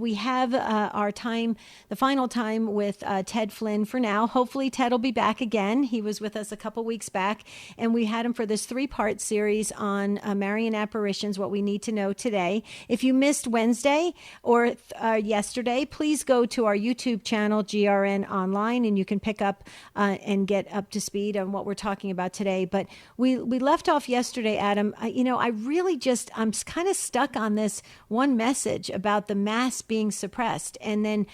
we have our time, the final time with Ted Flynn for now. Hopefully Ted will be back again. He was with us a couple weeks back, and we had him for this 3-part series on Marian apparitions, what we need to know today. If you missed Wednesday or yesterday, please go to our YouTube channel, GRN Online, and you can pick up and get up to speed on what we're talking about today. But we left off yesterday, Adam. I'm kind of stuck on this one message about the Mass being suppressed. And then,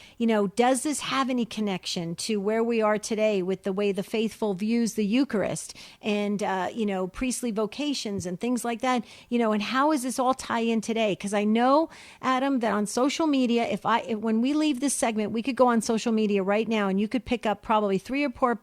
does this have any connection to where we are today with the way the faithful views the Eucharist and, priestly vocations and things like that, and how does this all tie in today? Because I know, Adam, that on social media, when we leave this segment, we could go on social media right now and you could pick up probably three or four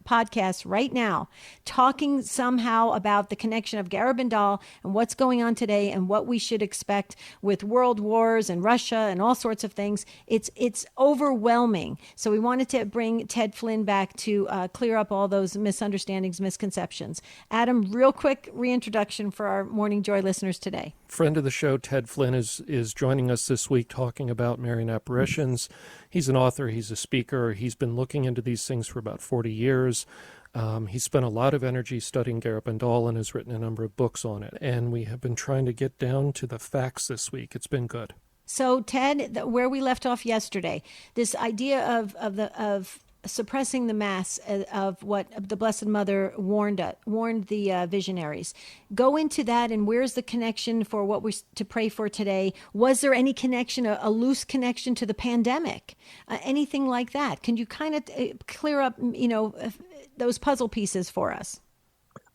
podcasts right now talking somehow about the connection of Garabandal and what's going on today and what we should expect with world wars and Russia and all sorts of things. It's overwhelming. So we wanted to bring Ted Flynn back to clear up all those misunderstandings, misconceptions. Adam, real quick reintroduction for our Morning Joy listeners today. Friend of the show, Ted Flynn, is joining us this week talking about Marian apparitions. He's an author. He's a speaker. He's been looking into these things for about 40 years. He's spent a lot of energy studying Garabandal and has written a number of books on it. And we have been trying to get down to the facts this week. It's been good. So, Ted, where we left off yesterday, this idea of suppressing the Mass, of what the Blessed Mother warned the visionaries. Go into that, and where's the connection for what we're to pray for today? Was there any connection, a loose connection to the pandemic, anything like that? Can you kind of clear up, those puzzle pieces for us?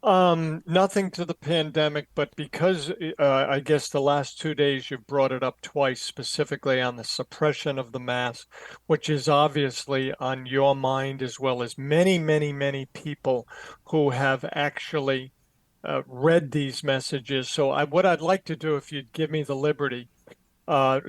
Nothing to the pandemic, but because I guess the last 2 days you've brought it up twice, specifically on the suppression of the Mass, which is obviously on your mind, as well as many, many, many people who have actually read these messages. So what I'd like to do, if you'd give me the liberty,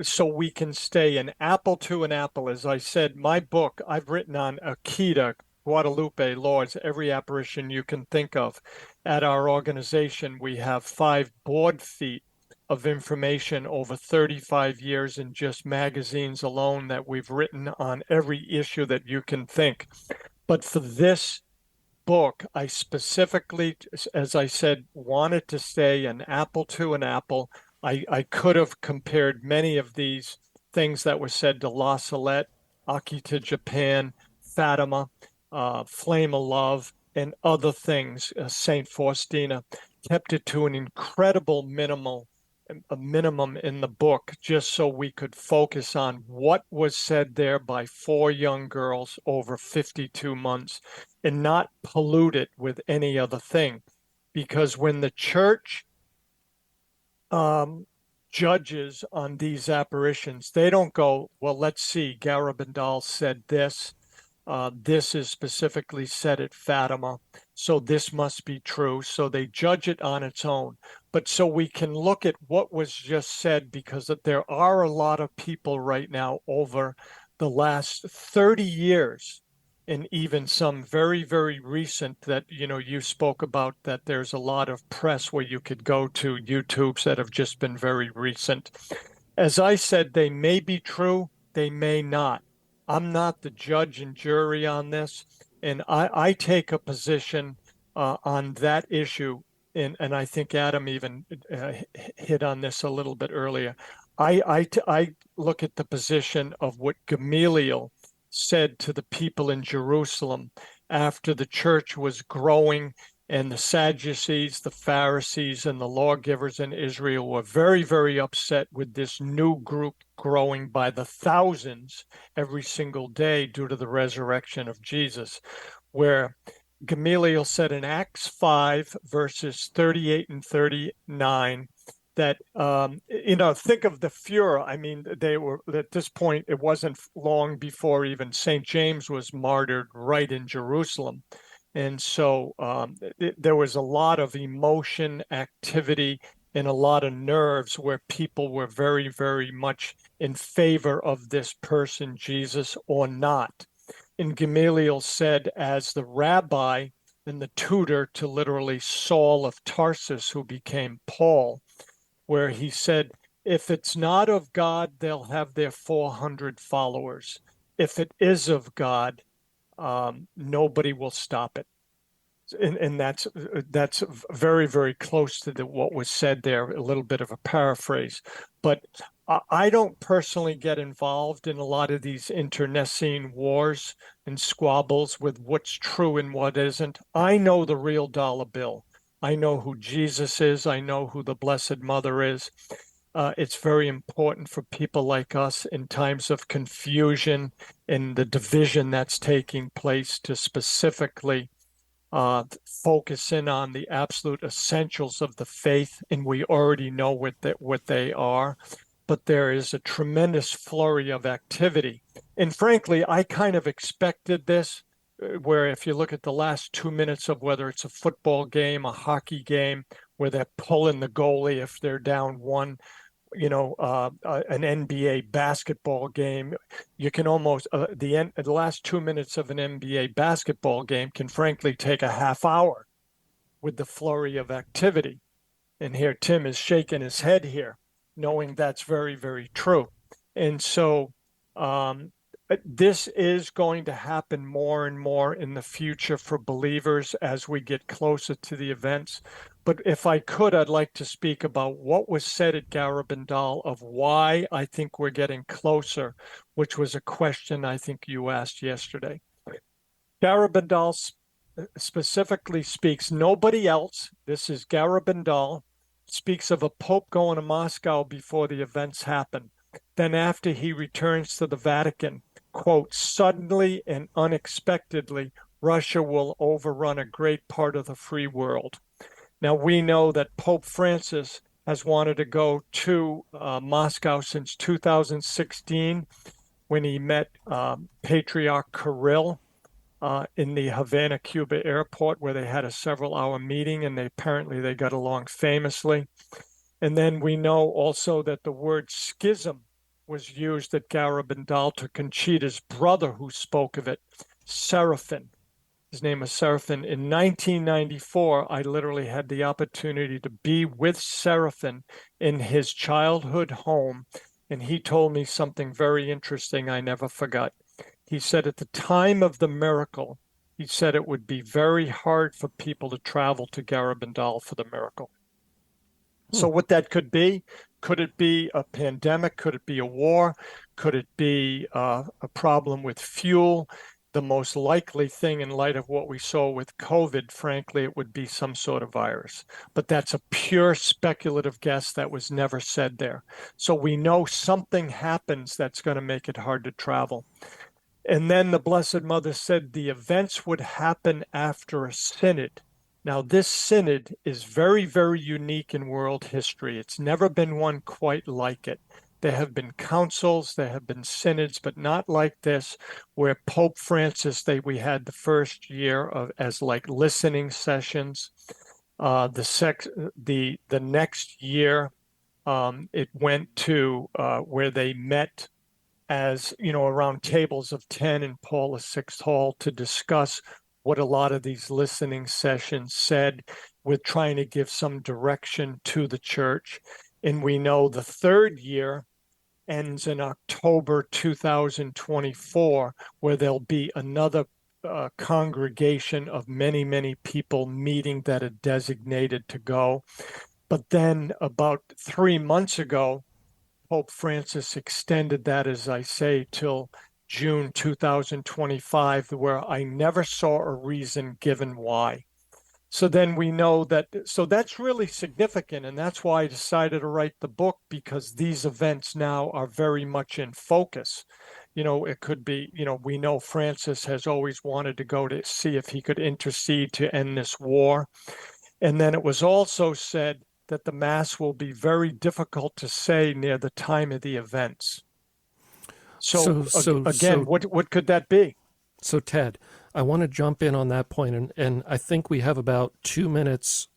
so we can stay an apple to an apple. As I said, my book, I've written on Akita, Guadalupe, Lourdes, every apparition you can think of. At our organization, we have 5 board feet of information over 35 years in just magazines alone that we've written on every issue that you can think. But for this book, I specifically, as I said, wanted to stay an apple to an apple. I could have compared many of these things that were said to La Salette, Akita, Japan, Fatima, Flame of Love, and other things. Saint Faustina kept it to an incredible minimum in the book, just so we could focus on what was said there by 4 young girls over 52 months and not pollute it with any other thing. Because when the church judges on these apparitions, they don't go, well, let's see, Garabandal said this. This is specifically said at Fatima, so this must be true. So they judge it on its own. But so we can look at what was just said, because there are a lot of people right now over the last 30 years, and even some very, very recent that, you spoke about, that there's a lot of press where you could go to YouTubes that have just been very recent. As I said, they may be true, they may not. I'm not the judge and jury on this, and I take a position on that issue, and I think Adam even hit on this a little bit earlier. I look at the position of what Gamaliel said to the people in Jerusalem after the church was growing, and the Sadducees, the Pharisees, and the lawgivers in Israel were very, very upset with this new group growing by the thousands every single day due to the resurrection of Jesus, where Gamaliel said in Acts 5, verses 38 and 39, that, think of the furor. I mean, they were, at this point, it wasn't long before even St. James was martyred right in Jerusalem. And so there was a lot of emotion, activity, and a lot of nerves where people were very, very much in favor of this person, Jesus, or not. And Gamaliel said, as the rabbi and the tutor to literally Saul of Tarsus, who became Paul, where he said, If it's not of God, they'll have their 400 followers. If it is of God, nobody will stop it. And that's very, very close to what was said there, a little bit of a paraphrase. But I don't personally get involved in a lot of these internecine wars and squabbles with what's true and what isn't. I know the real dollar bill. I know who Jesus is. I know who the Blessed Mother is. It's very important for people like us in times of confusion and the division that's taking place to specifically focus in on the absolute essentials of the faith, and we already know what they are. But there is a tremendous flurry of activity. And frankly, I kind of expected this, where if you look at the last 2 minutes of whether it's a football game, a hockey game, where they're pulling the goalie if they're down one, an NBA basketball game, you can almost the last 2 minutes of an NBA basketball game can frankly take a half hour with the flurry of activity. And here Tim is shaking his head here, knowing that's very, very true. And so this is going to happen more and more in the future for believers as we get closer to the events. But if I could, I'd like to speak about what was said at Garabandal of why I think we're getting closer, which was a question I think you asked yesterday. Garabandal specifically speaks, nobody else, this is Garabandal, speaks of a pope going to Moscow before the events happen. Then after he returns to the Vatican, quote, suddenly and unexpectedly, Russia will overrun a great part of the free world. Now, we know that Pope Francis has wanted to go to Moscow since 2016 when he met Patriarch Kirill in the Havana, Cuba airport, where they had a several-hour meeting, and they got along famously. And then we know also that the word schism was used at Garabandal to Conchita's brother who spoke of it, Seraphin. His name was Seraphin. In 1994, I literally had the opportunity to be with Seraphin in his childhood home, and he told me something very interesting I never forgot. He said at the time of the miracle, he said it would be very hard for people to travel to Garabandal for the miracle. So what that could it be a pandemic? Could it be a war? Could it be a problem with fuel? The most likely thing in light of what we saw with COVID, frankly, it would be some sort of virus. But that's a pure speculative guess that was never said there. So we know something happens that's going to make it hard to travel. And then the Blessed Mother said the events would happen after a synod. Now, this synod is very, very unique in world history. It's never been one quite like it. There have been councils, there have been synods, but not like this, where Pope Francis, we had the first year as like listening sessions. The next year, it went to where they met as, around tables of 10 in Paul VI Hall to discuss what a lot of these listening sessions said, with trying to give some direction to the church. And we know the third year ends in October 2024, where there'll be another congregation of many, many people meeting that are designated to go. But then about 3 months ago, Pope Francis extended that, as I say, till June 2025, where I never saw a reason given why. So then we know that, so that's really significant. And that's why I decided to write the book, because these events now are very much in focus. It could be, we know Francis has always wanted to go to see if he could intercede to end this war. And then it was also said that the Mass will be very difficult to say near the time of the events. So again, what could that be? So, Ted, I want to jump in on that point, and I think we have about 2 minutes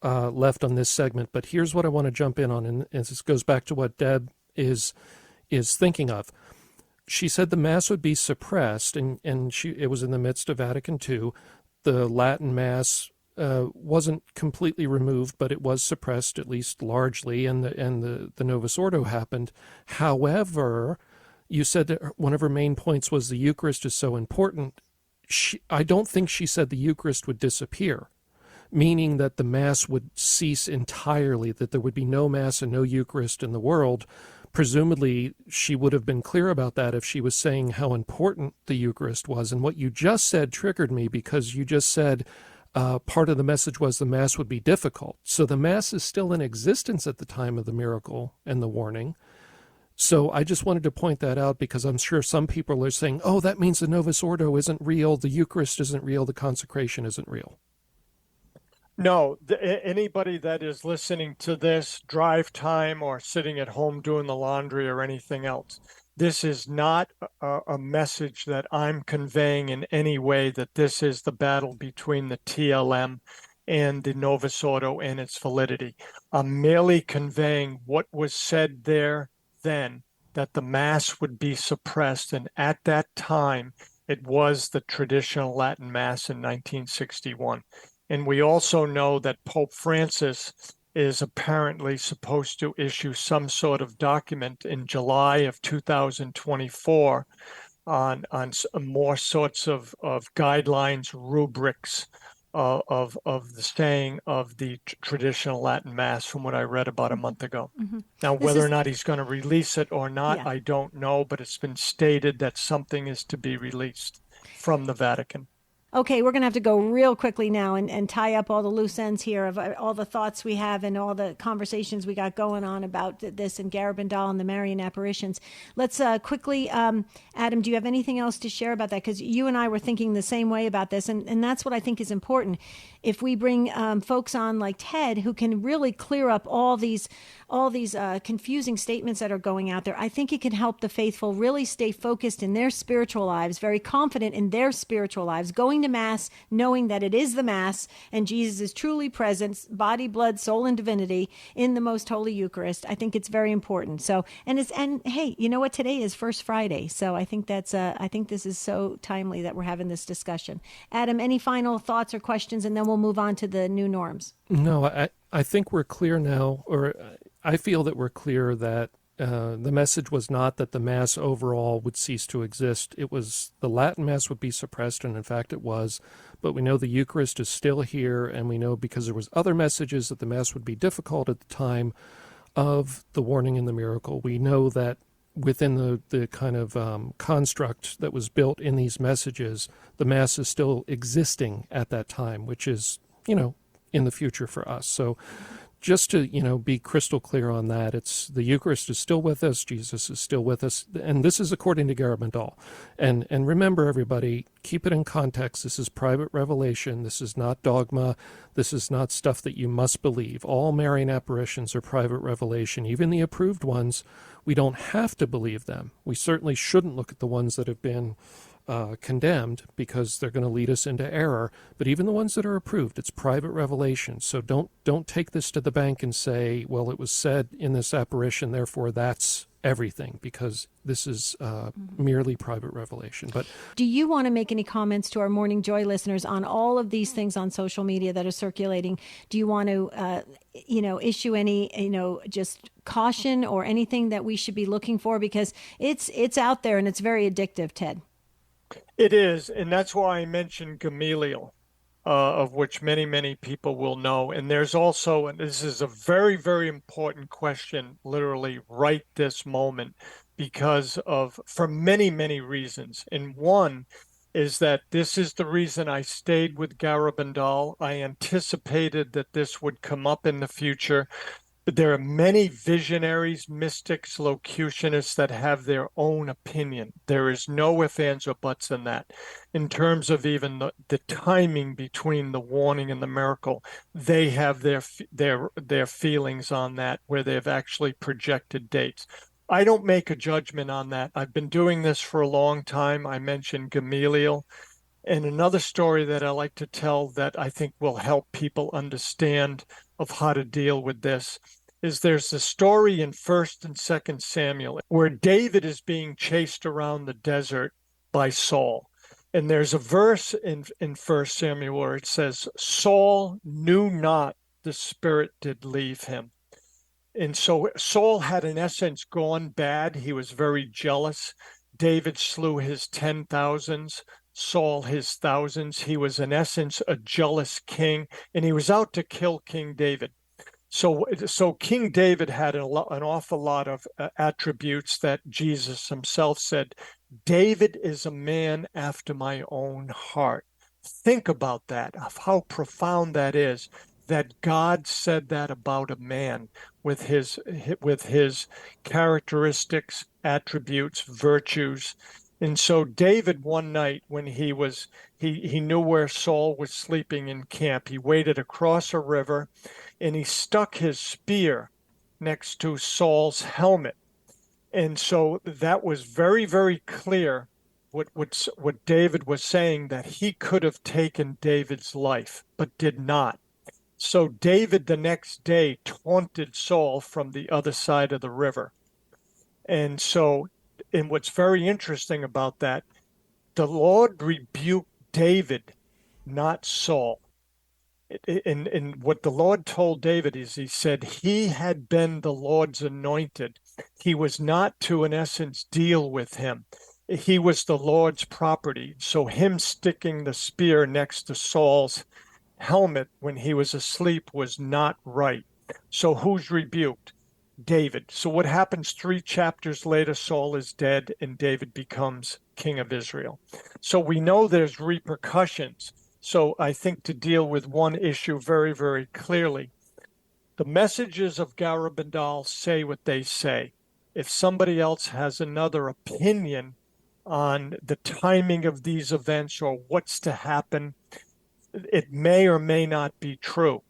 left on this segment, but here's what I want to jump in on, and this goes back to what Deb is thinking of. She said the Mass would be suppressed, and it was in the midst of Vatican II. The Latin Mass wasn't completely removed, but it was suppressed, at least largely, and the Novus Ordo happened. However, you said that one of her main points was the Eucharist is so important. I don't think she said the Eucharist would disappear, meaning that the Mass would cease entirely, that there would be no Mass and no Eucharist in the world. Presumably, she would have been clear about that if she was saying how important the Eucharist was. And what you just said triggered me, because you just said part of the message was the Mass would be difficult. So the Mass is still in existence at the time of the miracle and the warning. So I just wanted to point that out, because I'm sure some people are saying, oh, that means the Novus Ordo isn't real, the Eucharist isn't real, the consecration isn't real. No, anybody that is listening to this, drive time or sitting at home doing the laundry or anything else, this is not a message that I'm conveying in any way that this is the battle between the TLM and the Novus Ordo and its validity. I'm merely conveying what was said there then, that the Mass would be suppressed. And at that time, it was the traditional Latin Mass in 1961. And we also know that Pope Francis is apparently supposed to issue some sort of document in July of 2024 on more sorts of guidelines, rubrics of the saying of the traditional Latin Mass, from what I read about a month ago. Mm-hmm. Now, whether or not he's going to release it or not, I don't know, but it's been stated that something is to be released from the Vatican. Okay, we're going to have to go real quickly now and tie up all the loose ends here of all the thoughts we have and all the conversations we got going on about this and Garabandal and the Marian apparitions. Let's quickly, Adam, do you have anything else to share about that? Because you and I were thinking the same way about this, and that's what I think is important. If we bring folks on like Ted, who can really clear up all these confusing statements that are going out there, I think it can help the faithful really stay focused in their spiritual lives, very confident in their spiritual lives, going to Mass, knowing that it is the Mass and Jesus is truly present, body, blood, soul, and divinity in the most holy Eucharist. I think it's very important. So, and hey, you know what? Today is First Friday, so I think I think this is so timely that we're having this discussion. Adam, any final thoughts or questions, and then we'll move on to the new norms. No, I think we're clear now, or I feel that we're clear that the message was not that the Mass overall would cease to exist. It was the Latin Mass would be suppressed, and in fact it was. But we know the Eucharist is still here, and we know because there was other messages that the Mass would be difficult at the time of the warning and the miracle. We know that within the kind of construct that was built in these messages, the Mass is still existing at that time, which is, in the future for us. So just to, be crystal clear on that, it's the Eucharist is still with us, Jesus is still with us, and this is according to Garabandal. And remember, everybody, keep it in context. This is private revelation. This is not dogma. This is not stuff that you must believe. All Marian apparitions are private revelation. Even the approved ones, we don't have to believe them. We certainly shouldn't look at the ones that have been condemned, because they're going to lead us into error. But even the ones that are approved, it's private revelation. So don't take this to the bank and say, well, it was said in this apparition, therefore that's everything, because this is merely private revelation. But do you want to make any comments to our Morning Joy listeners on all of these things on social media that are circulating? Do you want to issue any just caution or anything that we should be looking for, because it's out there and it's very addictive, Ted? It is, and that's why I mentioned Gamaliel, of which many, many people will know. And there's also, and this is a very, very important question, literally right this moment, for many, many reasons. And one is that this is the reason I stayed with Garabandal. I anticipated that this would come up in the future. But there are many visionaries, mystics, locutionists that have their own opinion. There is no ifs, ands, or buts in that. In terms of even the timing between the warning and the miracle, they have their feelings on that, where they've actually projected dates. I don't make a judgment on that. I've been doing this for a long time. I mentioned Gamaliel. And another story that I like to tell that I think will help people understand of how to deal with this is there's a story in 1st and 2nd Samuel where David is being chased around the desert by Saul. And there's a verse in First Samuel where it says, Saul knew not the Spirit did leave him. And so Saul had, in essence, gone bad. He was very jealous. David slew his 10,000s, Saul his thousands. He was, in essence, a jealous king, and he was out to kill King David. So King David had an awful lot of attributes that Jesus himself said, David is a man after my own heart. Think about that, of how profound that is, that God said that about a man with his characteristics, attributes, virtues. And so David one night when he knew where Saul was sleeping in camp, he waited across a river and he stuck his spear next to Saul's helmet. And so that was very, very clear what David was saying, that he could have taken David's life, but did not. So David the next day taunted Saul from the other side of the river. And what's very interesting about that, the Lord rebuked David, not Saul. And what the Lord told David is, he said he had been the Lord's anointed. He was not to, in essence, deal with him. He was the Lord's property. So him sticking the spear next to Saul's helmet when he was asleep was not right. So who's rebuked? David. So what happens 3 chapters later? Saul is dead and David becomes king of Israel. So we know there's repercussions. So I think to deal with one issue very, very clearly, the messages of Garabandal say what they say. If somebody else has another opinion on the timing of these events or what's to happen, it may or may not be true.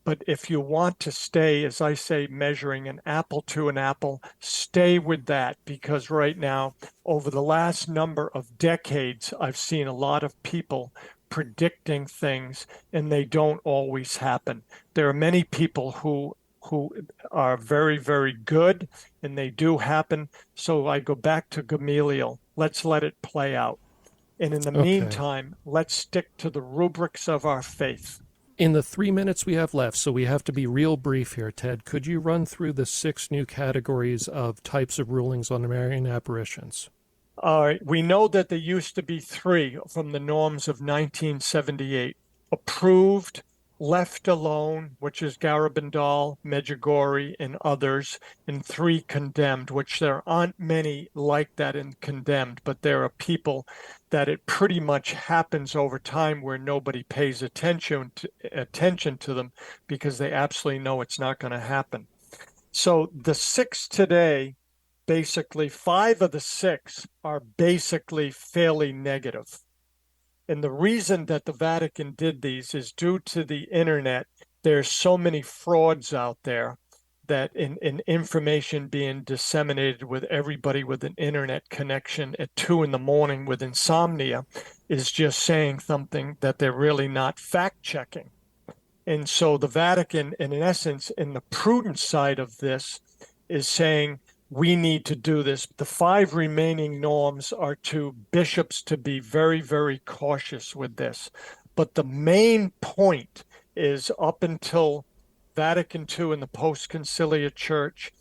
But if you want to stay, as I say, measuring an apple to an apple, stay with that, because right now, over the last number of decades, I've seen a lot of people predicting things and they don't always happen. There are many people who are very, very good and they do happen. So I go back to Gamaliel. Let's let it play out. And in the meantime, let's stick to the rubrics of our faith. In the 3 minutes we have left, so we have to be real brief here, Ted, could you run through the 6 new categories of types of rulings on the Marian apparitions? All right. We know that there used to be 3 from the norms of 1978. Approved, left alone, which is Garabandal, Medjugorje, and others, and 3 condemned, which there aren't many like that in condemned, but there are people that it pretty much happens over time where nobody pays attention to them because they absolutely know it's not going to happen. So the 6 today, basically 5 of the 6 are basically fairly negative. And the reason that the Vatican did these is due to the internet. There's so many frauds out there that in information being disseminated with everybody with an internet connection at 2 a.m. with insomnia is just saying something that they're really not fact checking. And so the Vatican, in essence, in the prudent side of this, is saying, we need to do this. The 5 remaining norms are to bishops to be very, very cautious with this. But the main point is, up until Vatican II and the post-conciliar church,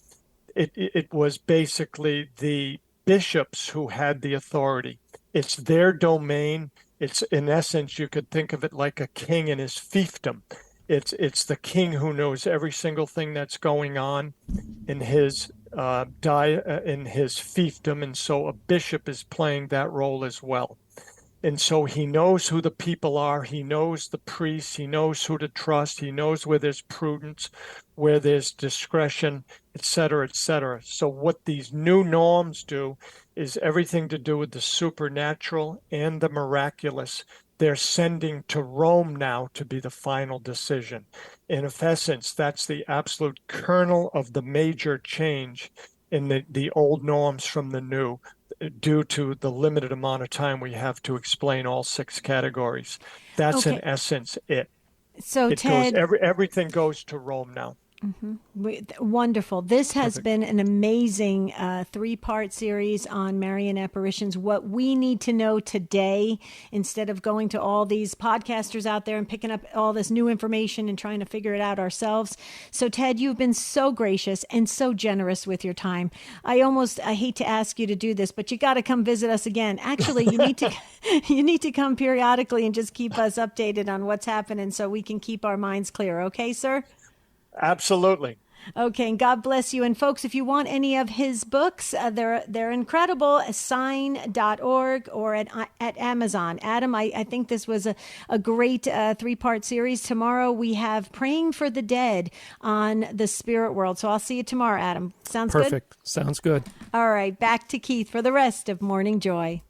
it was basically the bishops who had the authority. It's their domain. It's, in essence, you could think of it like a king in his fiefdom. It's the king who knows every single thing that's going on in his in his fiefdom, and so a bishop is playing that role as well. And so he knows who the people are, he knows the priests, he knows who to trust, he knows where there's prudence, where there's discretion, etc., etc. So what these new norms do is everything to do with the supernatural and the miraculous. They're sending to Rome now to be the final decision. In essence, that's the absolute kernel of the major change in the old norms from the new, due to the limited amount of time we have to explain all 6 categories. That's in essence it. So It Ted, goes, everything goes to Rome now. Wonderful. This has Perfect. been an amazing 3-part series on Marian apparitions. What we need to know today, instead of going to all these podcasters out there and picking up all this new information and trying to figure it out ourselves. So, Ted, you've been so gracious and so generous with your time. I hate to ask you to do this, but you got to come visit us again. Actually, you need to you need to come periodically and just keep us updated on what's happening so we can keep our minds clear. Okay, sir? Absolutely. Okay, and God bless you. And folks, if you want any of his books, they're incredible. Sign.org or at Amazon. Adam, I think this was a great 3-part series. Tomorrow we have Praying for the Dead on the spirit world. So I'll see you tomorrow, Adam. Sounds good? Perfect. Sounds good. All right, back to Keith for the rest of Morning Joy.